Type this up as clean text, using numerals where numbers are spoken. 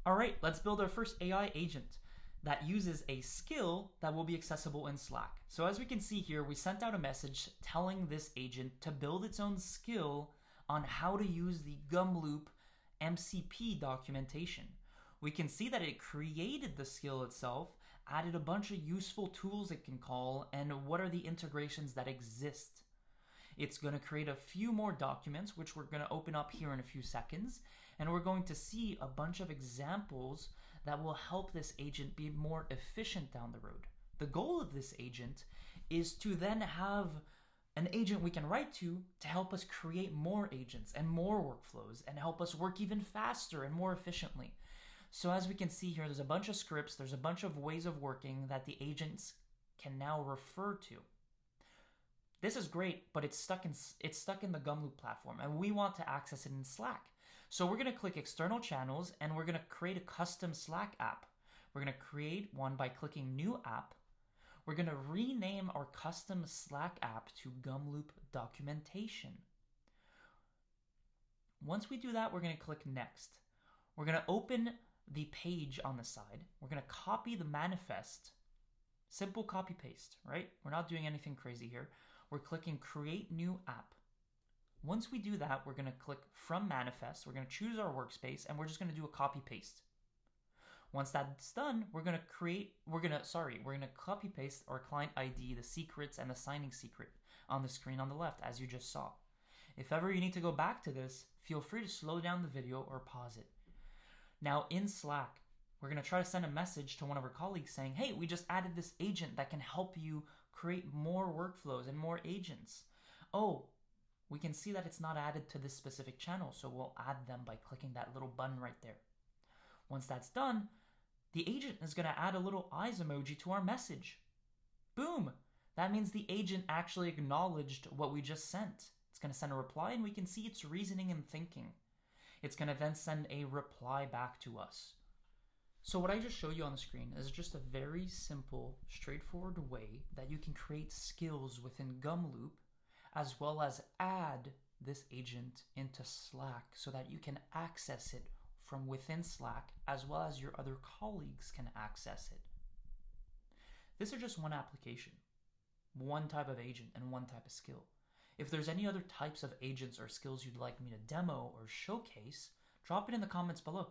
All right, let's build our first AI agent that uses a skill that will be accessible in Slack. So as we can see here, we sent out a message telling this agent to build its own skill on how to use the Gumloop MCP documentation. We can see that it created the skill itself, added a bunch of useful tools it can call, and what are the integrations that exist. It's going to create a few more documents, which we're going to open up here in a few seconds, and we're going to see a bunch of examples that will help this agent be more efficient down the road. The goal of this agent is to then have an agent we can write to help us create more agents and more workflows and help us work even faster and more efficiently. So as we can see here, there's a bunch of scripts, there's a bunch of ways of working that the agents can now refer to. This is great, but it's stuck in the Gumloop platform, and we want to access it in Slack. So we're going to click External Channels, and we're going to create a custom Slack app. We're going to create one by clicking New App. We're going to rename our custom Slack app to Gumloop Documentation. Once we do that, we're going to click Next. We're going to open the page on the side. We're going to copy the manifest. Simple copy paste, right? We're not doing anything crazy here. We're clicking Create New App. Once we do that, we're going to click From Manifest. We're going to choose our workspace, and we're just going to do a copy paste. Once that's done, we're going to copy paste our client ID, the secrets, and the signing secret on the screen on the left, as you just saw. If ever you need to go back to this, feel free to slow down the video or pause it. Now in Slack, we're going to try to send a message to one of our colleagues saying, hey, we just added this agent that can help you create more workflows and more agents. Oh, we can see that it's not added to this specific channel, so we'll add them by clicking that little button right there. Once that's done, the agent is going to add a little eyes emoji to our message. Boom! That means the agent actually acknowledged what we just sent. It's going to send a reply, and we can see its reasoning and thinking. It's going to then send a reply back to us. So what I just showed you on the screen is just a very simple, straightforward way that you can create skills within Gumloop, as well as add this agent into Slack so that you can access it from within Slack, as well as your other colleagues can access it. This is just one application, one type of agent, and one type of skill. If there's any other types of agents or skills you'd like me to demo or showcase, drop it in the comments below.